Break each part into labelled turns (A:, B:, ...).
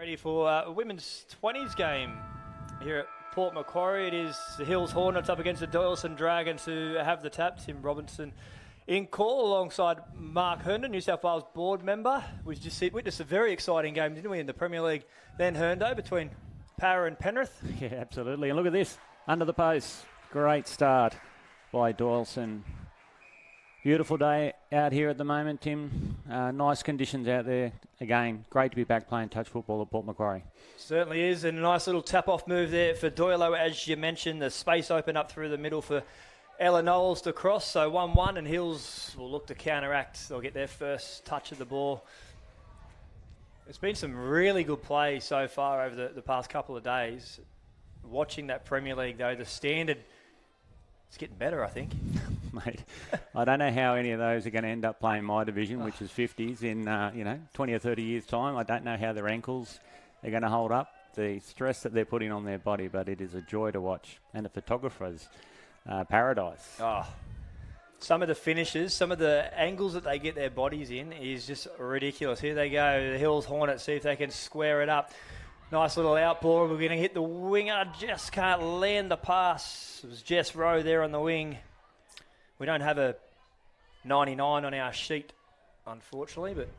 A: Ready for a women's 20s game here at Port Macquarie. It is the Hills Hornets up against the Doyalson Dragons, who have the tap. Tim Robinson in call alongside Mark Herndon, New South Wales board member. We just witnessed a very exciting game, didn't we, in the Premier League then, Herndo, between Para and Penrith?
B: Yeah, absolutely. And look at this, under the post. Great start by Doyalson. Beautiful day out here at the moment, Tim. Nice conditions out there. Again, great to be back playing touch football at Port Macquarie.
A: Certainly is, and a nice little tap-off move there for Doylo, as you mentioned. The space opened up through the middle for Ella Knowles to cross, so 1-1, and Hills will look to counteract. They'll get their first touch of the ball. It's been some really good play so far over the past couple of days. Watching that Premier League, though, the standard is getting better, I think.
B: Mate, I don't know how any of those are going to end up playing my division, which is 50s, in 20 or 30 years' time. I don't know how their ankles are going to hold up, the stress that they're putting on their body, but it is a joy to watch, and a photographer's paradise.
A: Oh, some of the finishes, some of the angles that they get their bodies in is just ridiculous. Here they go, the Hills Hornets, see if they can square it up. Nice little outball. We're going to hit the winger, just can't land the pass. It was Jess Rowe there on the wing. We don't have a 99 on our sheet, unfortunately, but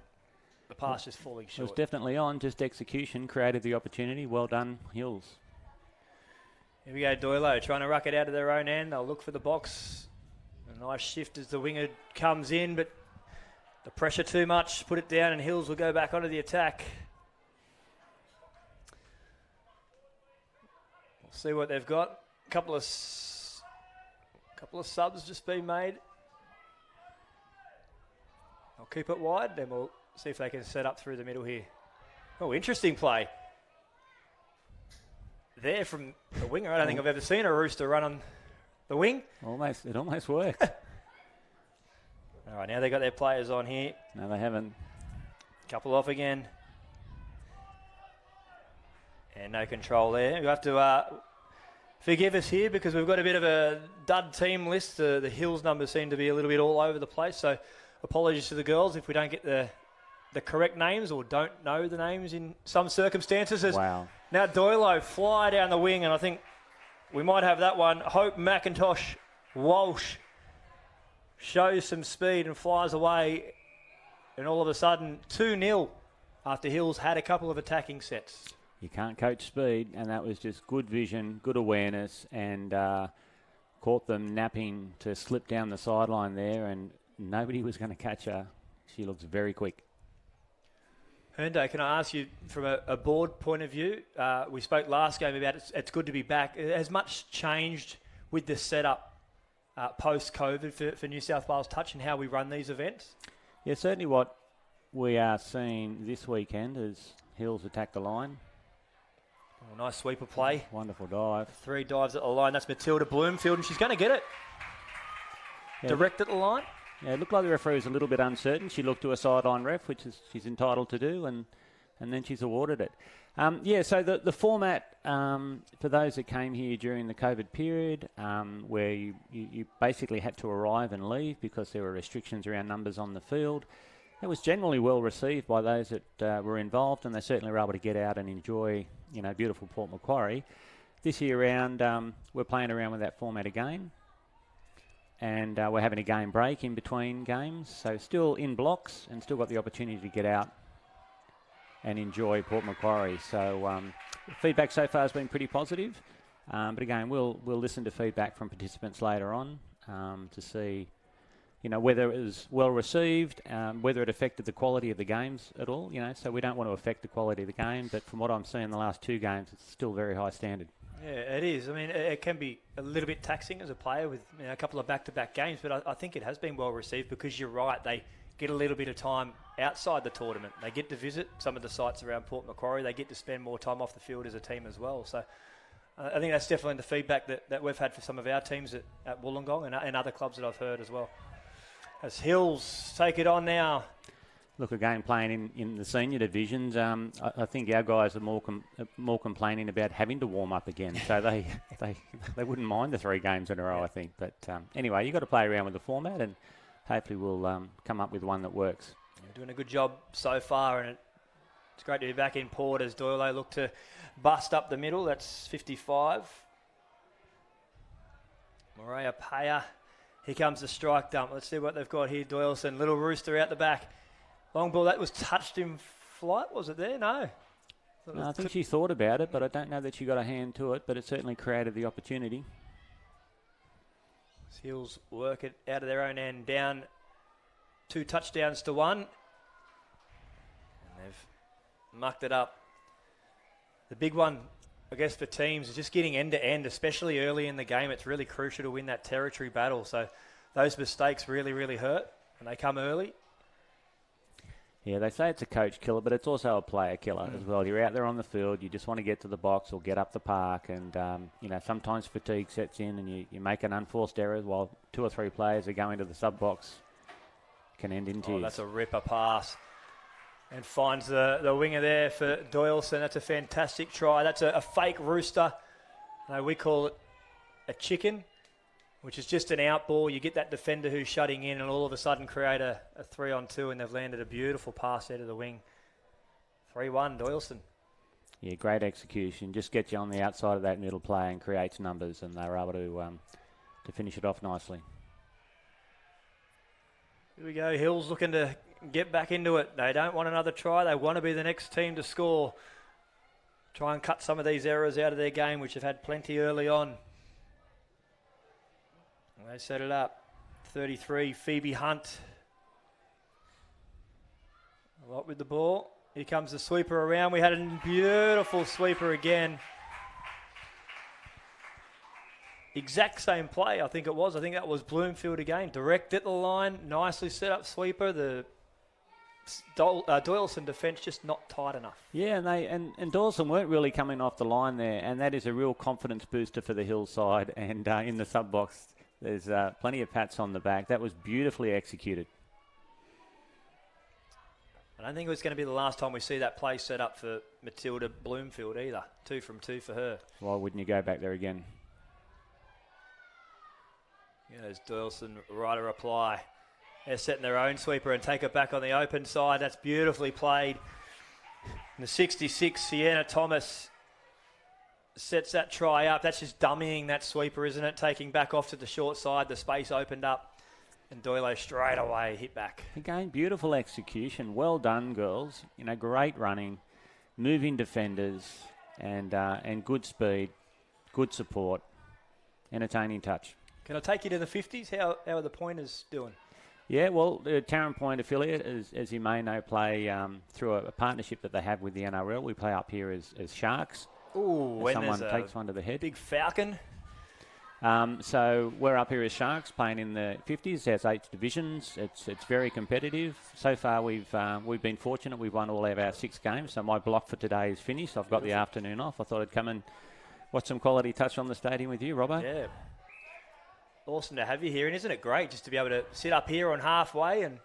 A: the pass is falling short.
B: It was definitely on, just execution created the opportunity. Well done, Hills.
A: Here we go, Doylo trying to ruck it out of their own end. They'll look for the box. A nice shift as the winger comes in, but the pressure too much. Put it down, and Hills will go back onto the attack. We'll see what they've got. A couple of subs just been made. I'll keep it wide, then we'll see if they can set up through the middle here. Oh, interesting play there from the winger. I don't think I've ever seen a Rooster run on the wing.
B: It almost worked.
A: All right, now they've got their players on here.
B: No, they haven't.
A: Couple off again. And no control there. You have to forgive us here because we've got a bit of a dud team list. The Hills numbers seem to be a little bit all over the place. So apologies to the girls if we don't get the correct names or don't know the names in some circumstances.
B: Wow.
A: Now Doylo fly down the wing, and I think we might have that one. Hope McIntosh Walsh shows some speed and flies away. And all of a sudden, 2-0 after Hills had a couple of attacking sets.
B: You can't coach speed, and that was just good vision, good awareness, and caught them napping to slip down the sideline there, and nobody was going to catch her. She looks very quick.
A: Herndo, can I ask you from a board point of view? We spoke last game about it's good to be back. Has much changed with the setup post-COVID for New South Wales Touch and how we run these events?
B: Yeah, certainly what we are seeing this weekend is Hills attack the line.
A: Oh, nice sweeper play.
B: Wonderful dive.
A: 3 dives at the line. That's Matilda Bloomfield, and she's going to get it. Yeah. Direct at the line.
B: Yeah, it looked like the referee was a little bit uncertain. She looked to a sideline ref, which is she's entitled to do, and then she's awarded it. So the format, for those that came here during the COVID period, where you basically had to arrive and leave because there were restrictions around numbers on the field, it was generally well received by those that were involved, and they certainly were able to get out and enjoy, beautiful Port Macquarie. This year round, we're playing around with that format again. And we're having a game break in between games, so still in blocks and still got the opportunity to get out and enjoy Port Macquarie. So feedback so far has been pretty positive, but again, we'll listen to feedback from participants later on to see, whether it was well received, whether it affected the quality of the games at all. So we don't want to affect the quality of the game, but from what I'm seeing the last 2 games, it's still very high standard.
A: Yeah, it is. I mean, it can be a little bit taxing as a player with a couple of back-to-back games, but I think it has been well received because you're right. They get a little bit of time outside the tournament. They get to visit some of the sites around Port Macquarie. They get to spend more time off the field as a team as well. So I think that's definitely the feedback that we've had for some of our teams at Wollongong and other clubs that I've heard as well. As Hills take it on now.
B: Look, again, playing in the senior divisions, I think our guys are more complaining about having to warm up again. So they wouldn't mind the 3 games in a row, I think. But anyway, you've got to play around with the format, and hopefully we'll come up with one that works.
A: You're doing a good job so far, and It's great to be back in Port as Doyle look to bust up the middle. That's 55. Maria Paya. Here comes the strike dump. Let's see what they've got here. Doyalson, little rooster out the back. Long ball, that was touched in flight, was it there? No.
B: No, I think she thought about it, but I don't know that she got a hand to it, but it certainly created the opportunity.
A: Seals work it out of their own end, down 2 touchdowns to 1. And they've mucked it up. The big one, I guess, for teams is just getting end to end, especially early in the game. It's really crucial to win that territory battle. So those mistakes really, really hurt, and they come early.
B: Yeah, they say it's a coach killer, but it's also a player killer as well. You're out there on the field, you just want to get to the box or get up the park, and sometimes fatigue sets in and you make an unforced error while 2 or 3 players are going to the sub-box. Can end in tears.
A: That's a ripper pass. And finds the winger there for Doyalson. That's a fantastic try. That's a fake rooster. We call it a chicken, which is just an out ball. You get that defender who's shutting in and all of a sudden create a 3-on-2, and they've landed a beautiful pass out of the wing. 3-1, Doyalson.
B: Yeah, great execution. Just gets you on the outside of that middle play and creates numbers, and they were able to finish it off nicely.
A: Here we go. Hills looking to get back into it. They don't want another try. They want to be the next team to score. Try and cut some of these errors out of their game, which have had plenty early on. They set it up. 33, Phoebe Hunt. A lot with the ball. Here comes the sweeper around. We had a beautiful sweeper again. Exact same play, I think it was. I think that was Bloomfield again. Direct at the line. Nicely set up sweeper. The Doyalson defence just not tight enough.
B: Yeah, and Doyalson weren't really coming off the line there, and that is a real confidence booster for the Hillside. And in the sub-box, there's plenty of pats on the back. That was beautifully executed.
A: I don't think it was going to be the last time we see that play set up for Matilda Bloomfield either. 2 from 2 for her.
B: Why wouldn't you go back there again?
A: Yeah, there's Doyalson right a reply. They're setting their own sweeper and take it back on the open side. That's beautifully played. And the 66, Sienna Thomas sets that try up. That's just dummying that sweeper, isn't it? Taking back off to the short side. The space opened up. And Doyle straight away hit back.
B: Again, beautiful execution. Well done, girls. Great running, moving defenders, and good speed, good support, entertaining touch.
A: Can I take you to the 50s? How are the pointers doing?
B: Yeah, well, the Tarrant Point affiliate, as you may know, play through a partnership that they have with the NRL. We play up here as Sharks.
A: Ooh, when
B: someone takes one to the head.
A: Big falcon.
B: So we're up here as Sharks playing in the 50s. There's 8 divisions. It's very competitive. So far we've been fortunate. We've won all of our 6 games. So my block for today is finished. I've got the afternoon off. I thought I'd come and watch some quality touch on the stadium with you, Robbo.
A: Yeah. Awesome to have you here, and isn't it great just to be able to sit up here on halfway and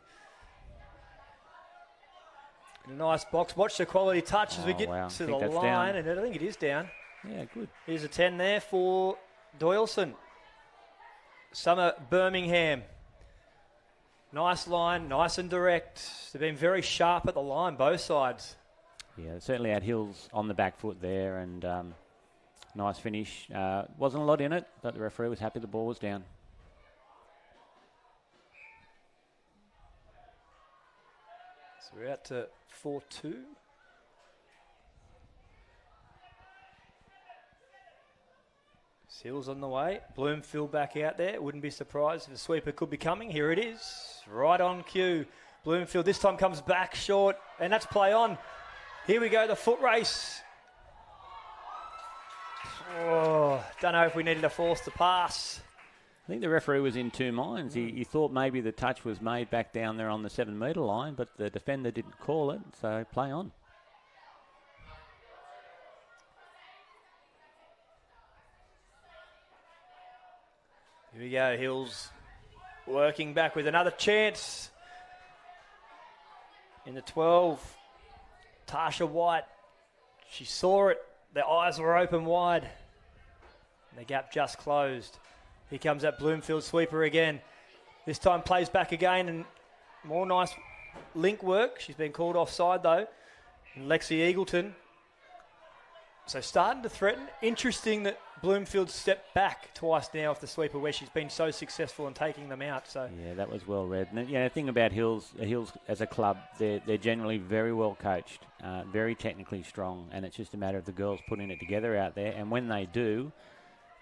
A: a nice box. Watch the quality touch as we get to the line, down. And I think it is down.
B: Yeah, good.
A: Here's a 10 there for Doyalson. Summer Birmingham. Nice line, nice and direct. They've been very sharp at the line, both sides.
B: Yeah, certainly had Hills on the back foot there, and nice finish. Wasn't a lot in it, but the referee was happy the ball was down.
A: So we're out to 4-2. Seals on the way. Bloomfield back out there. Wouldn't be surprised if the sweeper could be coming. Here it is. Right on cue. Bloomfield this time comes back short, and that's play on. Here we go, the foot race. Oh, don't know if we needed to force the pass.
B: I think the referee was in 2 minds. He thought maybe the touch was made back down there on the 7-metre line, but the defender didn't call it, so play on.
A: Here we go, Hills working back with another chance. In the 12, Tasha White, she saw it. Their eyes were open wide. And the gap just closed. Here comes that Bloomfield sweeper again. This time plays back again and more nice link work. She's been called offside though. And Lexi Eagleton. So starting to threaten. Interesting that Bloomfield stepped back twice now off the sweeper where she's been so successful in taking them out. So
B: yeah, that was well read. And the thing about Hills as a club, they're generally very well coached, very technically strong, and it's just a matter of the girls putting it together out there. And when they do,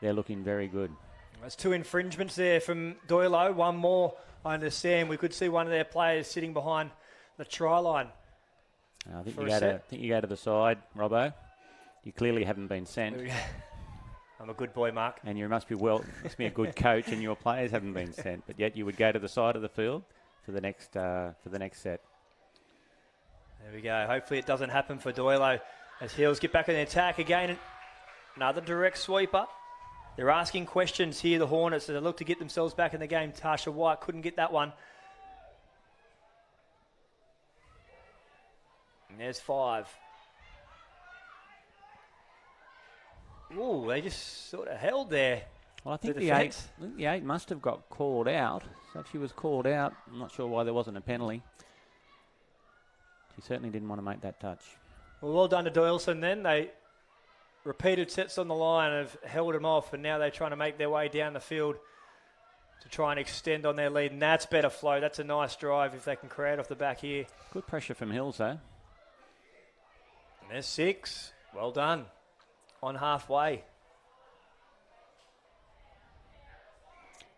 B: they're looking very good.
A: There's 2 infringements there from Doylo. One more, I understand. We could see one of their players sitting behind the try line.
B: I think you go to the side, Robbo. You clearly haven't been sent.
A: I'm a good boy, Mark.
B: And you must be a good coach, and your players haven't been sent. But yet you would go to the side of the field for the next set.
A: There we go. Hopefully it doesn't happen for Doylo as Hills get back in the attack again. Another direct sweeper. They're asking questions here, the Hornets, as they look to get themselves back in the game. Tasha White couldn't get that one. And there's 5. Ooh, they just sort of held there.
B: Well, I think the 8 must have got called out. So if she was called out, I'm not sure why there wasn't a penalty. She certainly didn't want to make that touch.
A: Well done to Doyalson then. They repeated sets on the line have held them off, and now they're trying to make their way down the field to try and extend on their lead. And that's better flow. That's a nice drive if they can create off the back here.
B: Good pressure from Hills, though.
A: And there's 6. Well done. On halfway.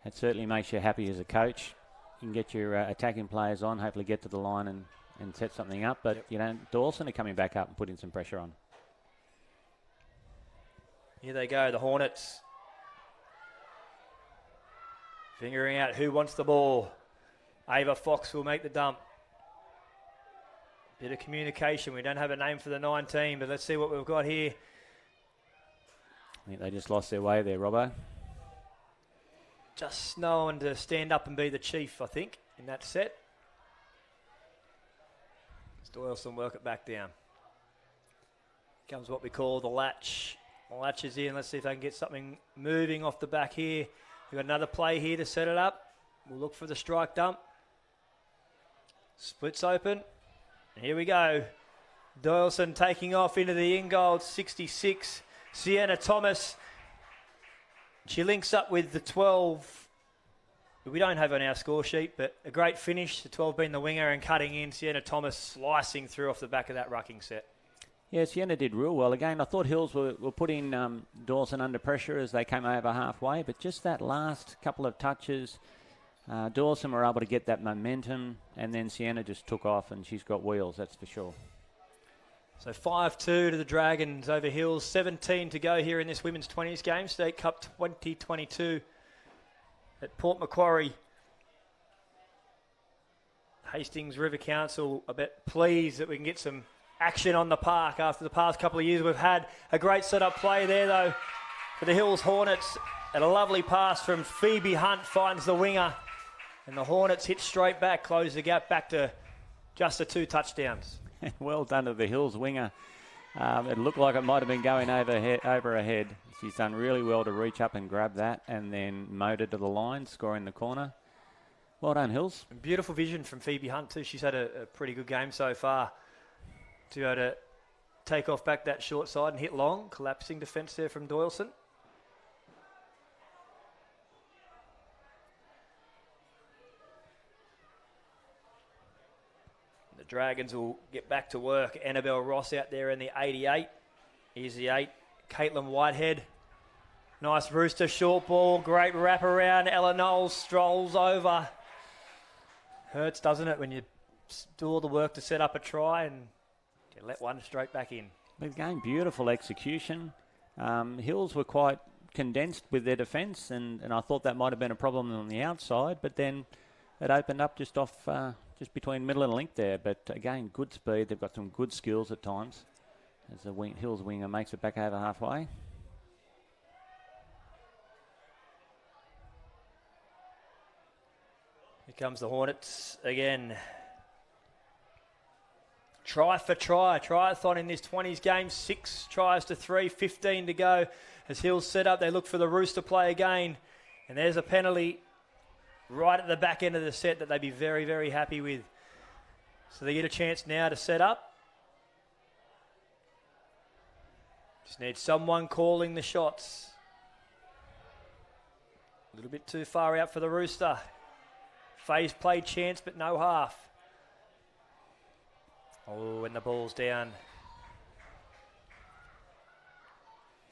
B: That certainly makes you happy as a coach. You can get your attacking players on, hopefully get to the line and set something up. But, Doyalson are coming back up and putting some pressure on.
A: Here they go, the Hornets. Figuring out who wants the ball. Ava Fox will make the dump. Bit of communication. We don't have a name for the 19, but let's see what we've got here.
B: I think they just lost their way there, Robbo.
A: Just knowing to stand up and be the chief, I think, in that set. Doyalson work it back down. Comes what we call the latch. The latch is in. Let's see if they can get something moving off the back here. We've got another play here to set it up. We'll look for the strike dump. Splits open. And here we go. Doyalson taking off into the in-goal, 66. Sienna Thomas. She links up with the 12. We don't have on our score sheet, but a great finish. The 12 being the winger and cutting in. Sienna Thomas slicing through off the back of that rucking set.
B: Yeah, Sienna did real well. Again, I thought Hills were putting Doyalson under pressure as they came over halfway, but just that last couple of touches, Doyalson were able to get that momentum, and then Sienna just took off, and she's got wheels, that's for sure.
A: So 5-2 to the Dragons over Hills. 17 to go here in this Women's 20s game. State Cup 2022 at Port Macquarie. Hastings River Council a bit pleased that we can get some action on the park after the past couple of years. We've had a great setup play there, though, for the Hills Hornets. And a lovely pass from Phoebe Hunt finds the winger. And the Hornets hit straight back, close the gap back to just the 2 touchdowns.
B: Well done to the Hills winger. It looked like it might have been going over her head. She's done really well to reach up and grab that and then motor to the line, scoring the corner. Well done, Hills.
A: And beautiful vision from Phoebe Hunt too. She's had a pretty good game so far. To be able to take off back that short side and hit long. Collapsing defence there from Doyalson. The Dragons will get back to work. Annabelle Ross out there in the 88. Here's the 8. Caitlin Whitehead. Nice rooster short ball. Great wrap around. Ella Knowles strolls over. Hurts, doesn't it, when you do all the work to set up a try and you let one straight back in.
B: Again, beautiful execution. Hills were quite condensed with their defence, and I thought that might have been a problem on the outside, but then it opened up just off, just between middle and link there. But again, good speed. They've got some good skills at times as the Hills winger makes it back over halfway.
A: Here comes the Hornets again. Try for try. Triathlon in this 20s game. 6 tries to 3, 15 to go. As Hills set up, they look for the Rooster play again. And there's a penalty right at the back end of the set that they'd be very, very happy with. So they get a chance now to set up. Just need someone calling the shots. A little bit too far out for the Rooster. Phase play chance, but no half. Oh, and the ball's down.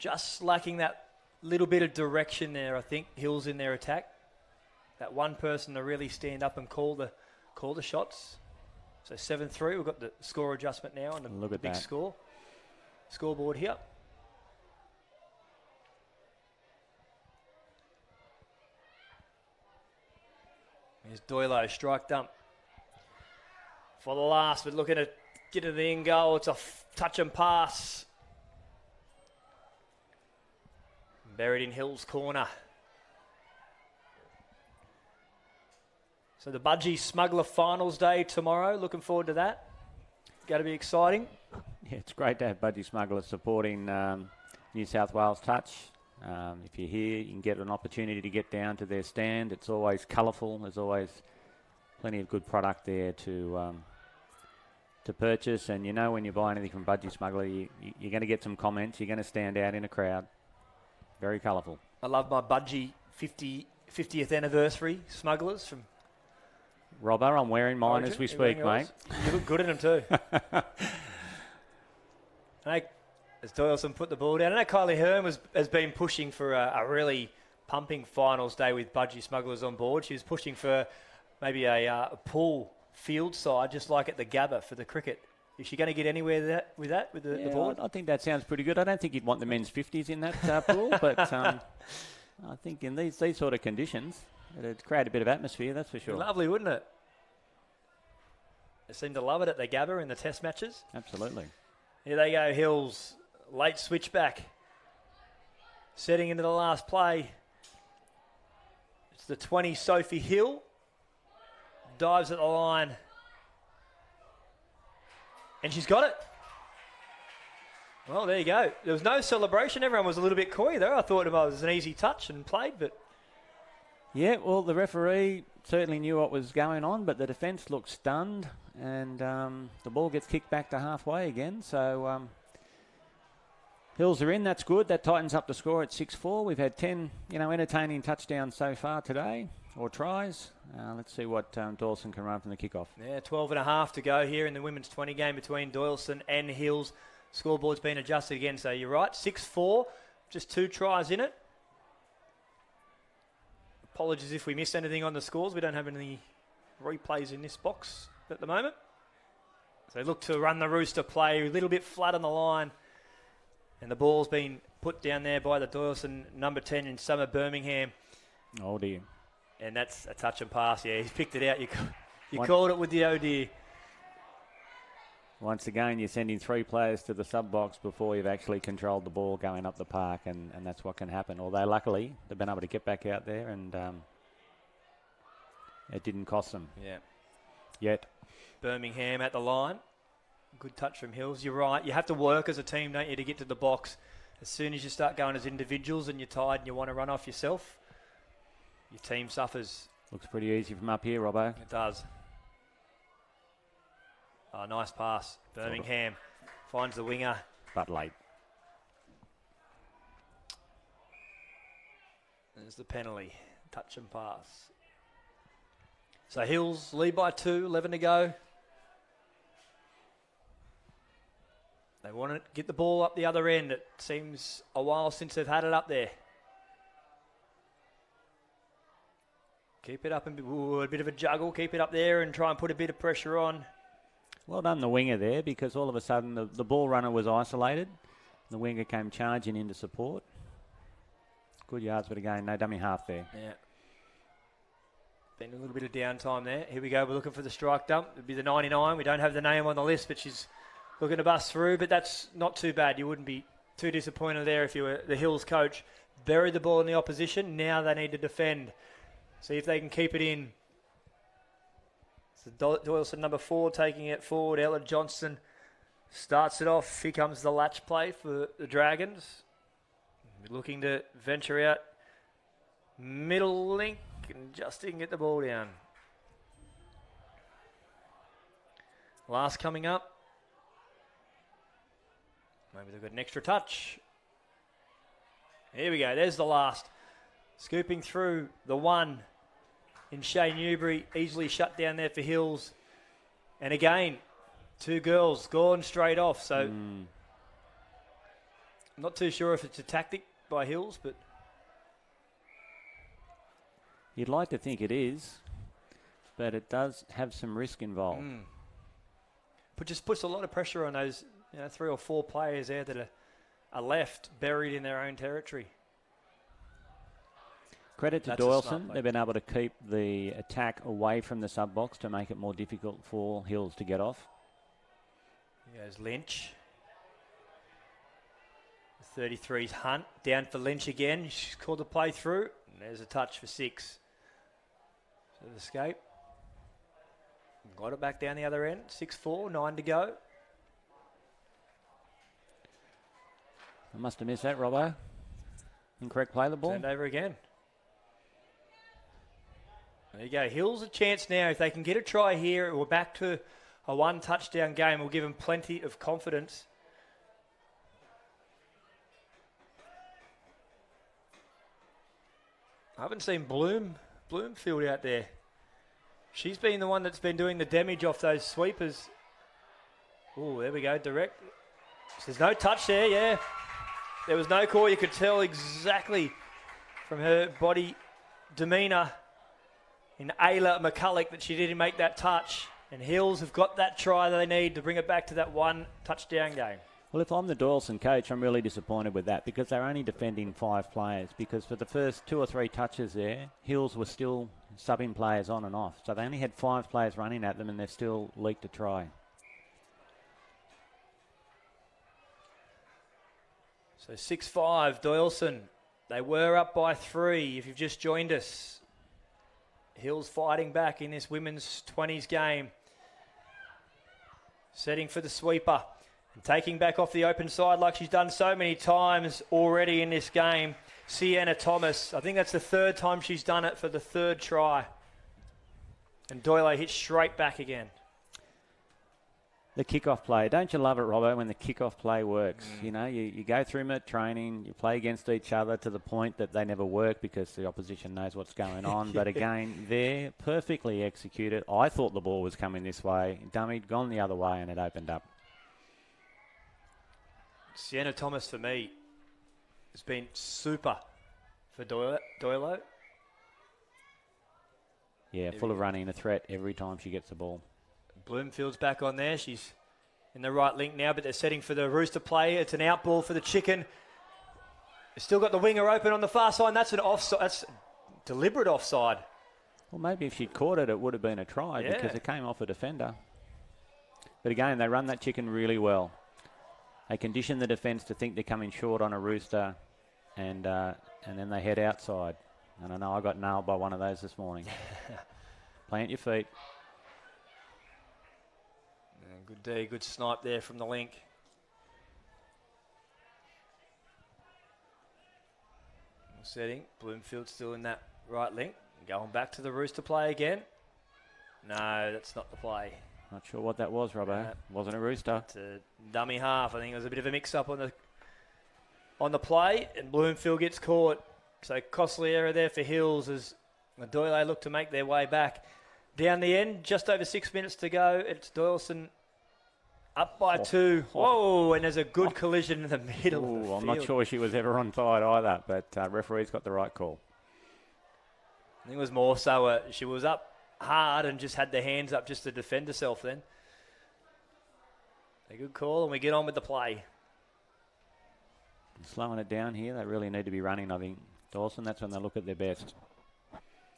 A: Just lacking that little bit of direction there, I think. Hills in their attack. That one person to really stand up and call the shots. So 7-3. We've got the score adjustment now on the big scoreboard here. Here's Doylo, strike dump. For the last, but looking to get to the end goal. It's a touch and pass. Buried in Hill's corner. So the Budgie Smuggler Finals Day tomorrow. Looking forward to that. Going to be exciting.
B: Yeah, it's great to have Budgie Smuggler supporting New South Wales Touch. If you're here, you can get an opportunity to get down to their stand. It's always colourful. There's always plenty of good product there to purchase. And you know when you buy anything from Budgie Smuggler, you're going to get some comments. You're going to stand out in a crowd. Very colourful.
A: I love my Budgie 50th anniversary smugglers from
B: Robbo. I'm wearing mine
A: Origin.
B: as we speak, mate.
A: You look good in them too. As Doyalson put the ball down, I know Kylie Hearn has been pushing for a really pumping finals day with Budgie Smugglers on board. She was pushing for maybe a pool field side, just like at the Gabba for the cricket. Is she going to get anywhere with the board?
B: I think that sounds pretty good. I don't think you'd want the men's 50s in that pool, but I think in these sort of conditions, it'd create a bit of atmosphere, that's for sure.
A: Lovely, wouldn't it? They seem to love it at the Gabba in the test matches.
B: Absolutely.
A: Here they go, Hills. Late switchback. Setting into the last play. It's the 20, Sophie Hill. Dives at the line. And she's got it. Well, there you go. There was no celebration. Everyone was a little bit coy there. I thought it was an easy touch and played, but...
B: Yeah, well, the referee certainly knew what was going on, but the defence looked stunned, and the ball gets kicked back to halfway again. So Hills are in. That's good. That tightens up the score at 6-4. We've had 10, entertaining touchdowns so far today, or tries. Let's see what Doyalson can run from the kickoff.
A: Yeah, 12 and a half to go here in the women's 20 game between Doyalson and Hills. Scoreboard's been adjusted again, so you're right. 6-4, just 2 tries in it. Apologies if we missed anything on the scores. We don't have any replays in this box at the moment. So they look to run the Rooster play, a little bit flat on the line. And the ball's been put down there by the Doyalson number 10 in Summer Birmingham.
B: Oh, dear.
A: And that's a touch and pass. Yeah, he's picked it out. You called it with the oh dear.
B: Once again, you're sending 3 players to the sub-box before you've actually controlled the ball going up the park, and that's what can happen. Although, luckily, they've been able to get back out there, and it didn't cost them.
A: Yeah.
B: Yet.
A: Birmingham at the line. Good touch from Hills. You're right. You have to work as a team, don't you, to get to the box. As soon as you start going as individuals and you're tired and you want to run off yourself, your team suffers.
B: Looks pretty easy from up here, Robbo.
A: It does. Oh, nice pass. Birmingham finds the winger.
B: But late.
A: There's the penalty. Touch and pass. So Hills lead by 2, 11 to go. They want to get the ball up the other end. It seems a while since they've had it up there. Keep it up and a bit of a juggle. Keep it up there and try and put a bit of pressure on.
B: Well done, the winger there, because all of a sudden the ball runner was isolated. The winger came charging into support. Good yards, but again, no dummy half there.
A: Yeah. Been a little bit of downtime there. Here we go. We're looking for the strike dump. It'd be the 99. We don't have the name on the list, but she's looking to bust through. But that's not too bad. You wouldn't be too disappointed there if you were the Hills coach. Buried the ball in the opposition. Now they need to defend. See if they can keep it in. So Doyalson number 4 taking it forward. Ella Johnson starts it off. Here comes the latch play for the Dragons. Looking to venture out. Middle link and just didn't get the ball down. Last coming up. Maybe they've got an extra touch. Here we go. There's the last. Scooping through the one in Shea Newbury. Easily shut down there for Hills. And again, two girls gone straight off. So I'm not too sure if it's a tactic by Hills, but
B: you'd like to think it is, but it does have some risk involved.
A: But just puts a lot of pressure on those 3 or 4 players there that are left, buried in their own territory.
B: Credit to
A: That's
B: Doyalson. They've been able to keep the attack away from the sub-box to make it more difficult for Hills to get off.
A: There's Lynch. 33's Hunt. Down for Lynch again. She's called the play through. And there's a touch for 6. So the escape. Got it back down the other end. 6-4, 9 to go.
B: I must have missed that, Robbo. Incorrect play the ball.
A: Turned over again. There you go. Hills a chance now. If they can get a try here, we're back to a 1 touchdown game. We'll give them plenty of confidence. I haven't seen Bloomfield out there. She's been the one that's been doing the damage off those sweepers. Oh, there we go, direct. So there's no touch there, yeah. There was no call. You could tell exactly from her body demeanour in Ayla McCulloch that she didn't make that touch. And Hills have got that try that they need to bring it back to that 1 touchdown game.
B: Well, if I'm the Doyalson coach, I'm really disappointed with that because they're only defending 5 players. Because for the first 2 or 3 touches there, Hills were still subbing players on and off. So they only had 5 players running at them and they've still leaked a try.
A: So 6-5, Doyalson. They were up by 3 if you've just joined us. Hills fighting back in this women's 20s game. Setting for the sweeper. And taking back off the open side like she's done so many times already in this game. Sienna Thomas. I think that's the 3rd time she's done it for the 3rd try. And Doyle hits straight back again.
B: The kickoff play. Don't you love it, Robbo, when the kickoff play works? You know, you go through them at training, you play against each other to the point that they never work because the opposition knows what's going on. But again, they're perfectly executed. I thought the ball was coming this way. Dummied, gone the other way, and it opened up.
A: Sienna Thomas, for me, has been super for Doyle.
B: Yeah, full of running, a threat every time she gets the ball.
A: Bloomfield's back on there. She's in the right link now, but they're setting for the Rooster play. It's an out ball for the Chicken. They've still got the winger open on the far side. That's an offside. That's deliberate offside.
B: Well, maybe if she'd caught it, it would have been a try because it came off a defender. But again, they run that Chicken really well. They condition the defence to think they're coming short on a Rooster, and then they head outside. And I know I got nailed by one of those this morning. Plant your feet.
A: Good D, good snipe there from the link. Setting, Bloomfield still in that right link. Going back to the Rooster play again. No, that's not the play.
B: Not sure what that was, Robbo. Wasn't a Rooster.
A: It's a dummy half. I think it was a bit of a mix-up on the play, and Bloomfield gets caught. So costly error there for Hills as Doyle look to make their way back. Down the end, just over 6 minutes to go. It's Doyalson up by 2. Whoa, and there's a good collision in the middle of the field.
B: I'm not sure she was ever onside either, but referee's got the right call.
A: I think it was more so she was up hard and just had the hands up just to defend herself then. A good call, and we get on with the play.
B: Slowing it down here. They really need to be running, I think. Doyalson, that's when they look at their best.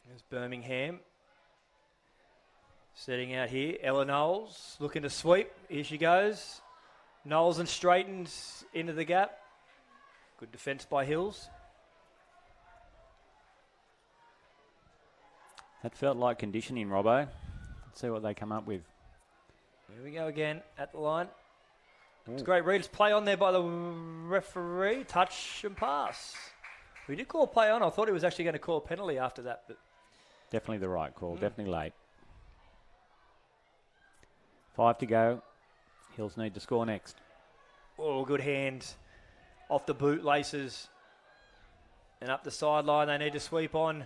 A: There's Birmingham. Setting out here. Ella Knowles looking to sweep. Here she goes. Knowles and straightens into the gap. Good defence by Hills.
B: That felt like conditioning, Robbo. Let's see what they come up with.
A: Here we go again at the line. It's a great read. It's play on there by the referee. Touch and pass. We did call play on. I thought he was actually going to call a penalty after that. But
B: definitely the right call. Definitely late. 5 to go. Hills need to score next.
A: Oh, good hand off the bootlaces. And up the sideline, they need to sweep on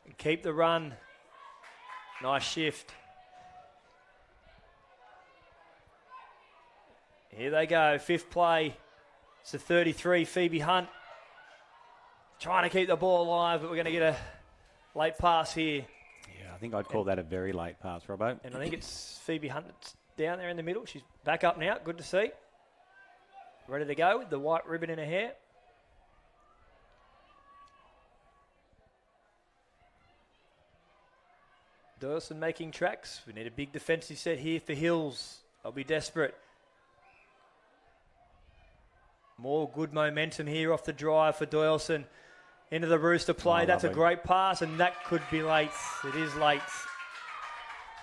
A: and keep the run. Nice shift. Here they go, fifth play. It's a 33, Phoebe Hunt. Trying to keep the ball alive, but we're going to get a late pass here.
B: Yeah, I think I'd call that a very late pass, Robbo.
A: And I think it's Phoebe Hunt that's down there in the middle. She's back up now, good to see. Ready to go with the white ribbon in her hair. Doyalson making tracks. We need a big defensive set here for Hills. They'll be desperate. More good momentum here off the drive for Doyalson. Into the Rooster play. That's lovely. A great pass, and that could be late. It is late.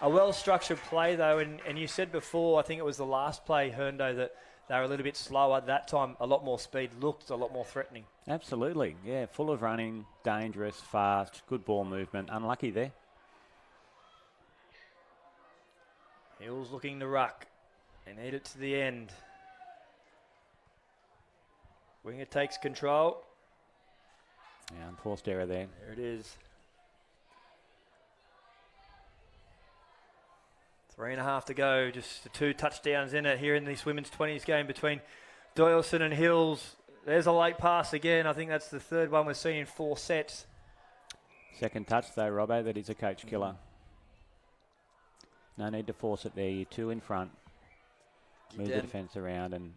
A: A well-structured play, though, and you said before, I think it was the last play, Herndo, that they were a little bit slower. That time, a lot more speed, looked a lot more threatening.
B: Absolutely, yeah. Full of running, dangerous, fast, good ball movement. Unlucky there.
A: Hills looking to ruck. They need it to the end. Winger takes control.
B: Yeah, unforced error there.
A: There it is. 3.5 to go. Just the 2 touchdowns in it here in this women's 20s game between Doyalson and Hills. There's a late pass again. I think that's the third one we've seen in 4 sets.
B: Second touch though, Robbo. That is a coach killer. No need to force it there. You're 2 in front. Move the defence around and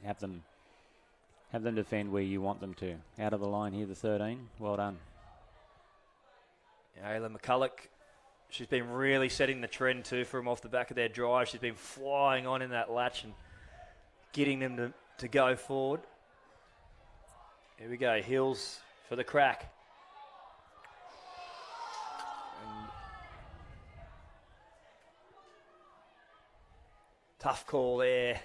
B: have them defend where you want them to. Out of the line here, the 13. Well done.
A: Ayla McCulloch, she's been really setting the trend too for them off the back of their drive. She's been flying on in that latch and getting them to go forward. Here we go, Hills for the crack. Tough call there.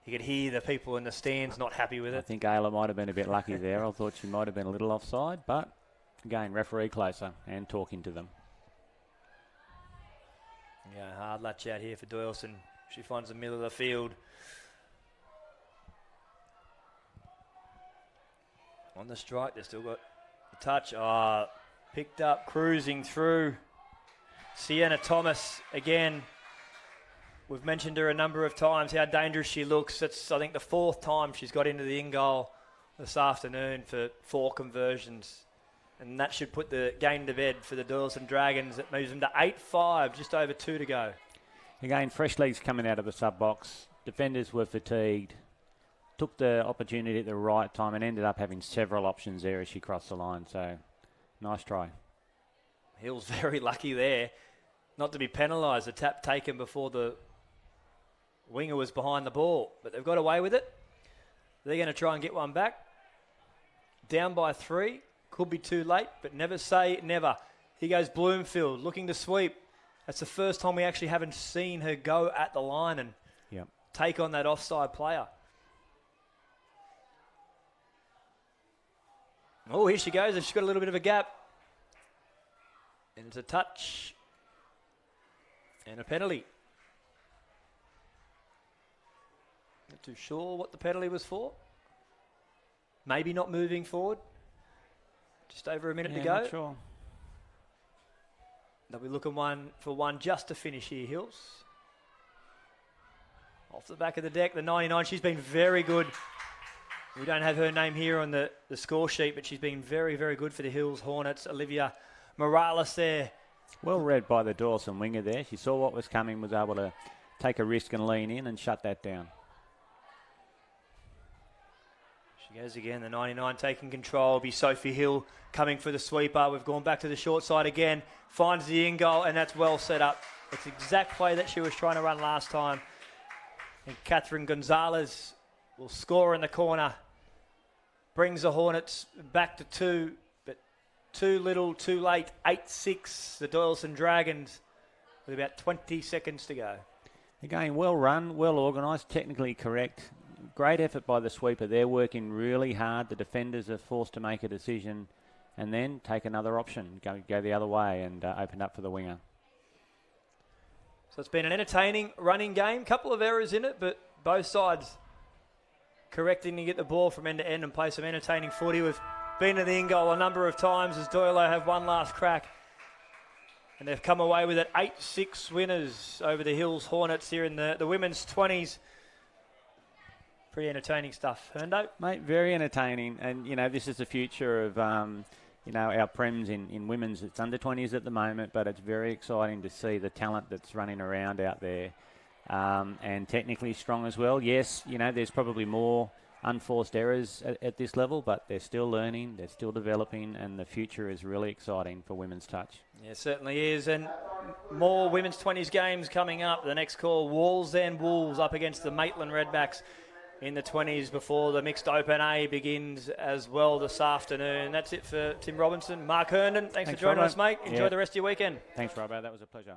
A: You could hear the people in the stands not happy with it.
B: I think Ayla might have been a bit lucky there. I thought she might have been a little offside, but again, referee closer and talking to them.
A: Yeah, hard latch out here for Doyalson. She finds the middle of the field. On the strike, they've still got the touch. Picked up, cruising through. Sienna Thomas again. We've mentioned her a number of times, how dangerous she looks. It's, I think, the 4th time she's got into the in-goal this afternoon for 4 conversions. And that should put the game to bed for the Doyalson Dragons. It moves them to 8-5, just over 2 to go.
B: Again, fresh legs coming out of the sub-box. Defenders were fatigued. Took the opportunity at the right time and ended up having several options there as she crossed the line. So, nice try.
A: Hill's very lucky there not to be penalised. A tap taken before the winger was behind the ball, but they've got away with it. They're going to try and get one back. Down by 3. Could be too late, but never say never. Here goes Bloomfield looking to sweep. That's the first time we actually haven't seen her go at the line and take on that offside player. Oh, here she goes. She's got a little bit of a gap. And it's a touch. And a penalty. Not too sure what the penalty was for. Maybe not moving forward. Just over a minute to go.
B: Not sure.
A: They'll be looking for one just to finish here, Hills. Off the back of the deck, the 99. She's been very good. We don't have her name here on the score sheet, but she's been very, very good for the Hills Hornets. Olivia Morales there.
B: Well read by the Doyalson winger there. She saw what was coming, was able to take a risk and lean in and shut that down.
A: She goes again, the 99 taking control. It'll be Sophie Hill coming for the sweeper. We've gone back to the short side again. Finds the in goal, and that's well set up. It's the exact play that she was trying to run last time. And Catherine Gonzalez will score in the corner. Brings the Hornets back to 2, but too little, too late. 8-6, the Doyalson Dragons, with about 20 seconds to go.
B: Again, well run, well organised, technically correct. Great effort by the sweeper. They're working really hard. The defenders are forced to make a decision and then take another option, go the other way and open up for the winger.
A: So it's been an entertaining running game. Couple of errors in it, but both sides correcting to get the ball from end to end and play some entertaining footy. We've been in the in-goal a number of times as Doyalson have one last crack. And they've come away with it 8-6 winners over the Hills Hornets here in the women's 20s. Pretty entertaining stuff. Herndo?
B: Mate, very entertaining. And, this is the future of, our Prems in women's. It's under 20s at the moment, but it's very exciting to see the talent that's running around out there. And technically strong as well. Yes, there's probably more unforced errors at this level, but they're still learning, they're still developing, and the future is really exciting for women's touch.
A: Yeah, it certainly is. And more women's 20s games coming up. The next call, Wallsend Wolves up against the Maitland Redbacks in the 20s before the mixed Open A begins as well this afternoon. That's it for Tim Robinson. Mark Herndon, thanks for joining us, mate. Enjoy the rest of your weekend.
B: Thanks, Robbo. That was a pleasure.